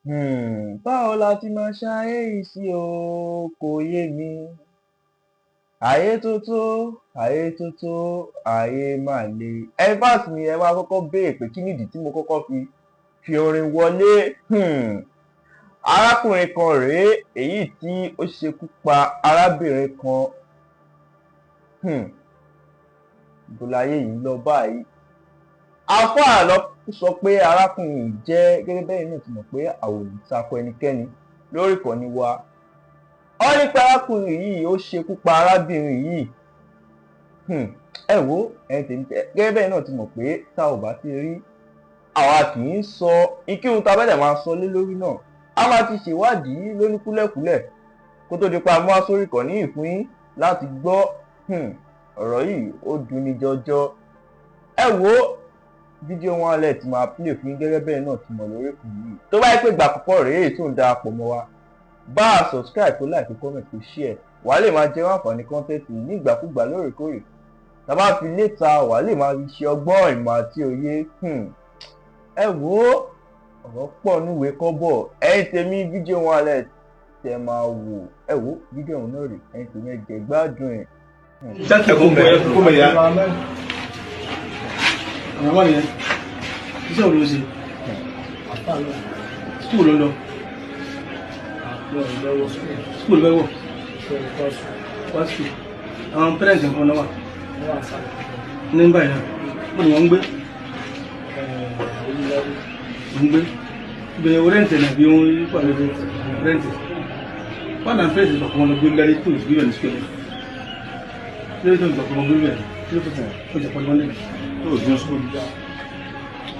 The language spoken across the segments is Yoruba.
Báwo la ti máa ṣayé yìí sí o, kò yé mi. Ayé tótó, ayé tótó, ayé máa le. Evans ni ẹ máa kọ́kọ́ béèrè pé kí nìdí tí mo kọ́kọ́ fi orin wọlé. Arákùnrin kan rèé èyí tí ó ṣekú pa arábìnrin kan. Ibo láyé yìí lọ báyìí. Alfa ló sọ pé arákùnrin yìí jẹ́ gẹ́gẹ́ bẹ́ẹ̀ náà ti mọ̀ pé àwòrán takò ẹnikẹ́ni lórí ìkànnì wa. Ó ní pé arákùnrin yìí ó ṣekú pa arábìnrin yìí. Ẹ wo ẹni tèmi gẹ́gẹ́ bẹ́ẹ̀ náà ti mọ̀ pé tá ò bá ti rí àwa kì í sọ ikíhun tá bẹ́ẹ̀ máa sọ lé lórí náà. A máa ti ṣèwádìí lóní kúlẹ̀kúlẹ̀ kó tó di pa mú sórí ìkànnì yìí fún yín láti gbọ́. Ọ̀rọ̀ yìí ó dunni jọjọ. Ẹ wo fídíò wọn alẹ́ tí máa play fún yín gẹ́gẹ́ bẹ́ẹ̀ náà ti mọ̀ lórí ìkànnì yìí. Tó bá yẹ pé ìgbà àkọ́kọ́ rèé tó ń darapọ̀ mọ́ wa, bá a subscribe kó like kó comment kó share, wàá lè máa jẹ́ àǹfààní content ní ìgbàkúgbà lóòrèkóòrè. Tá bá fi léta wàá lè máa fi ṣe ọgbọ́n ìmọ̀ àti òye. Ẹ wo ọ̀rọ̀ pọ̀ níwèé kọ́bọ̀. Ẹ̀yin tèmi fídíò wọn alẹ́ tẹ máa wò. Ẹ wo fídíò wọn náà rè, ẹ̀yin tèmi ẹ jẹ́ gbádùn ẹ̀. Àwọn yẹn iṣẹ́ òun ló ṣe skúl ló lọ skúl lọ́wọ́ wá skúl àwọn pẹ́rẹ́ǹtì nǹkan náà wà ní báyìí náà wọ́n ni wọ́n ń gbé bẹ̀rẹ̀ rẹ́ǹtì náà bí wọ́n yí pàdé rẹ́ǹtì wọ́n náà fẹ́ẹ̀sì ìgbàkan wọn lọ gbé lẹ́rí tó ìgbé ní skúl lórí tó ìgbàkan wọn gbé bẹ̀rẹ̀ tí ó fẹ́ ó jẹ́ pọ̀lú wọn lẹ́nu tó ò dín skúl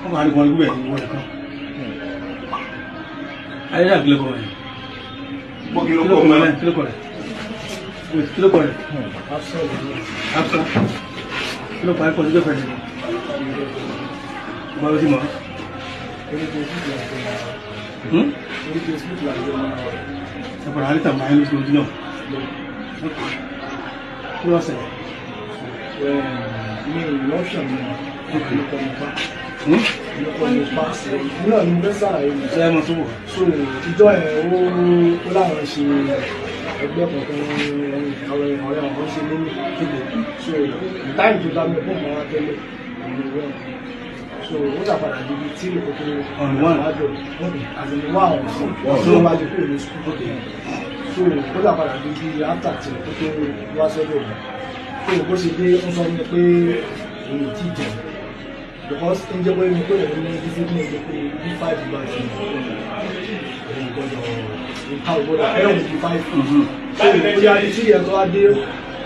wọ́n máa rí wọn gbé bẹ̀rẹ̀ wọ́n nìkan ayé náà kílẹ̀kọ̀ rẹ̀ kílẹ̀kọ̀ rẹ̀ Afsa kílẹ̀kọ̀ ayé kọ̀ nígbẹ̀ fẹ̀rẹ̀ ọmọ ló ti mọ̀ ẹ̀pọ̀lá àríta máa ń lóṣù náà kí wọ́n sẹ̀ ní ìlọ́ṣàn ní ọ̀pọ̀lọpọ̀ nípa náà ní bẹ́sà ẹ̀mọ̀ tó wọ̀ so ìjọ ẹ̀ ó láwọn ṣe ẹgbẹ́ kọ̀ọ̀kan àwọn ọ̀rẹ́ àwọn ṣe lórí so táìmù tó dá mi fún àwọn tẹ́lẹ̀ so ó dàpadà níbi tí ìkòkò àjọ àzẹ̀lẹ̀wà àwọn sí ló wájú kúrò ní skul so ó dàpadà níbi after tí ó tó wá sọ́dọ̀ mi so bó ṣe dé ń sọ ní pé èyí tí jẹ because ń jẹ́ pé ní pé òun ní discipline jẹ́ pé bí 5 bá ṣe òun gbọ́dọ̀ nǹkan ògbọ́dọ̀ ẹ̀rùn bí 5 so bóyá ní 2 years tó wá dé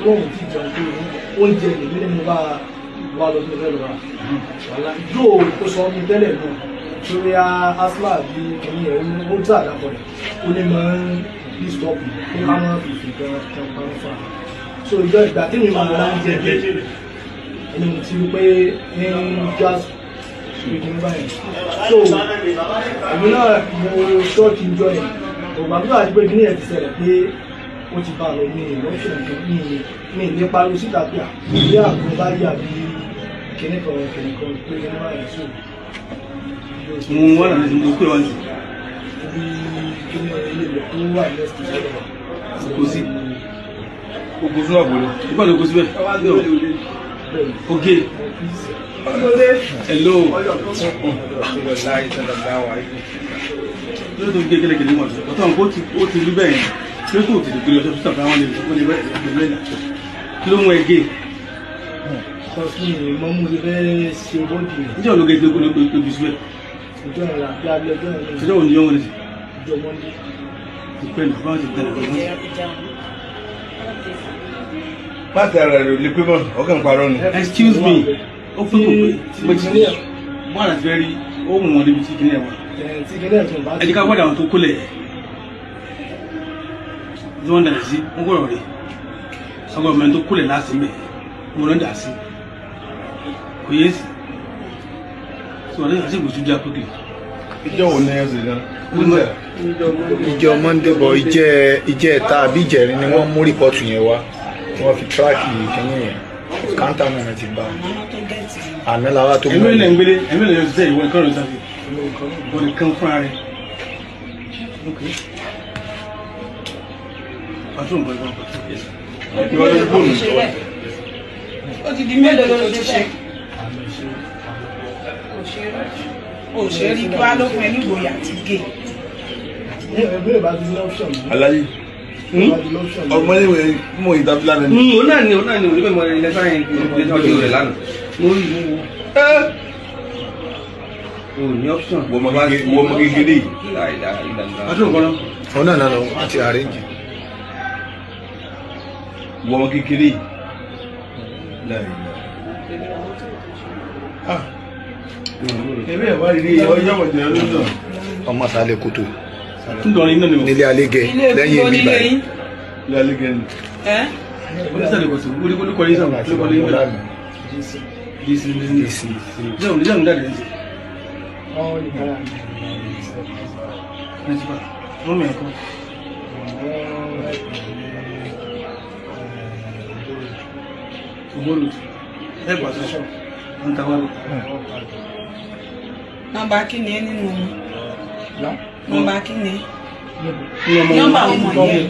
lóhun tí jẹun pé oúnjẹ nìyí ni mo bá wà lọ sí ọjọ́ ìlọ́ra wàlá yóò kó sọ ọmọ tẹ́lẹ̀ náà sórí asma bí ẹni ẹ̀ ó tí àdàpọ̀ rẹ̀ ó ní máa ń bí stop pé ká máa fi fi kan pa ń fa so ìjọ ìgbà tí mi máa ń jẹ bẹ́ẹ̀ ẹni mo ti rí pé ní gas speaking ní báyìí so èmi náà mo ṣọ́ọ̀kì ìjọ yẹn ògbà tó àti pé ní ẹ̀ ti ṣẹlẹ̀ pé ó ti bá lọ ní ìrọ́ṣẹ̀ ní ilé parí síta pé ilé àgbọn bá yà bí kìnnìkan pé ní báyìí so mo wà láti mo pé wọ́n jù bí kíní ilé ìlú tó wà lẹ́sìn sọ́dọ̀ kò sí ogun fún àbúrò nígbà tó kó síbẹ̀ okay hello lórí tó gé kélekèlé wọn ọ̀tọ̀ nǹkan ó ti rí bẹ́ẹ̀ tí ó tó ti dìgbìlì ọjọ́ tó tàbí àwọn lè rẹ̀ ìgbìlẹ̀ kí ló mú ẹ gé kọ́sí mọ́ mú ti fẹ́ ṣe bọ́ọ̀dì níjọ́ ló gé tó kó ló pé bí síbẹ̀ ìjọ ìrìn àti abẹ́ ọjọ́ ìrìn ṣẹjọ́ òní yọ́wọ́n lè ìjọ mọ́ndé ìpẹ́ ní fún àti tẹ̀lé pàtẹ ara rẹ̀ ò lè pé mọ́ ọkàn parọ́ ni. excuse me ó fún kò pé tí wọ́n àti fẹ́ rí ó mú wọn débi tí kìíní ẹ̀ wà tí kílẹ̀ tó bá ẹ jẹ́ ká wọ́dà àwọn tó kólẹ̀ tí wọ́n dà sí wọ́n gbọ́dọ̀ rí ọgbọ̀n mẹ́rin tó kólẹ̀ láti mẹ́ wọ́n lọ́n dà sí kò yé sí tí wọ́n lè yà sí ìgbòsú já pé ìjọ wo ni ẹ ṣe náà. ìjọ monday bọ ìjẹ ẹ̀ta àbí ìjẹrin ni wọ́n mú rìpọ́tù yẹn wá wọ́n fi tíráàkì kínní yẹn káńtà náà ti bá àná làwa tó mú ẹ̀mí ilẹ̀ ń gbélé ẹ̀mí ilẹ̀ yóò ṣiṣẹ́ ìwọ ìkọ́rọ̀ ìsáfì ìwọ nìkan fúnra rẹ̀ Okay. Pàtó nǹkan ìgbà pàtó. Mélòó ló ti ṣe bẹ́ẹ̀? Ó ti di mélòó ló ti ṣe? Òṣèré kí wá ló fún ẹ nígboyà àti gé. Ẹgbẹ́ ìbá ti ní option. Aláyé. Ọmọ ìwé mú ìdábílá rẹ̀. Ó náà ni onígbà mọ̀ ilẹ̀ sáyẹn ìgbésọ́jú rẹ̀ lánàá. Mo rí mo wò. O ní option. Wọ́n mọ kékeré yìí. Pàtó nǹkan náà. Òun náà lọ àti arrange. Wọ́n mọ kékeré yìí. Ẹbí ẹ̀ wá rí ọjọ́ ìwọ̀jẹ̀ lónìí. Ọmọ sálẹ̀ kòtò Ńlọrin náà ni mo. nílé Alégẹ lẹ́yìn èmi báyìí. Ilé alẹ́gẹ̀ ni. Onísàlẹ̀ kòtò olúkọ ní sàmù olúkọ ní ìgbà. DC. Jẹ́wọ̀n jáde ní. Wọ́n ní kára ní Wọ́n mẹ́ ẹ̀kọ́. Ògbóòlù. Ẹgbà sọ́ṣọ́. Wọ́n ta wá lọ. Nọ́mbà kí ni ẹ nínú wọn? Nọ́mbà kí ni? Nọ́mbà Nọ́mbà ọmọ yẹn.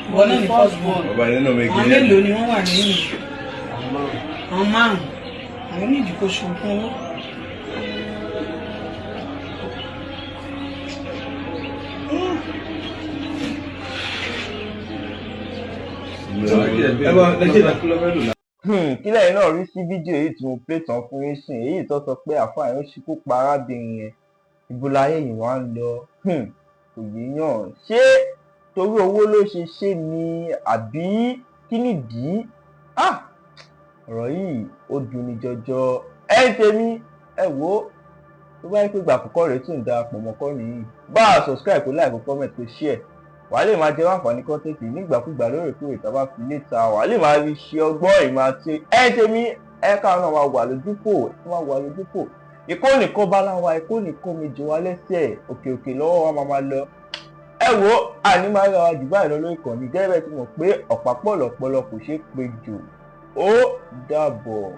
Ìwọ náà ní first born. Bàbá yẹn náà mẹ́kẹ́. Àwọn mélòó ni wọ́n wà nínú? Àwọn márùn-ún. Àwọn onídìí kò ṣòfin owó. Kílẹ̀ náà rí sí fídíò èyí tí mo plé tán fún yín sìn èyí tó sọ pé àfáà yẹn ó ṣekú pa arábìnrin yẹn ibo láyé yìí wá ń lọ kò yéèyàn ṣé torí owó ló ṣe ni àbí kí nìdí ọ̀rọ̀ yìí ó dunni jọjọ ẹ ń tèmi ẹ wò ó tó bá yẹ pé ìgbà àkọ́kọ́ rẹ̀ tún darapọ̀ mọ́kọ́ nìyí bá a subscribe kó like kó comment kó share wàá lè máa jẹ àǹfààní kọ́ńtẹ́ǹtì nígbàkúgbà lóòrèkóòrè tá a bá fi léta wàá lè máa rí ṣe ọgbọ́n ìmọ̀ àti ẹ tèmi ẹ káwọn náà máa wà lójúfò ìkó nìkan bá láwa ìkó nìkan méjì wá lẹ́sẹ̀ òkè òkè lọ́wọ́ wa máa lọ ẹ wo àní máa ra jù báyìí lọ lórí ìkànnì gẹ́gẹ́ bẹ́ẹ̀ tí mo pé ọ̀pá pọ̀lọpọ̀lọ kò ṣeé pe jù ó dàbọ̀.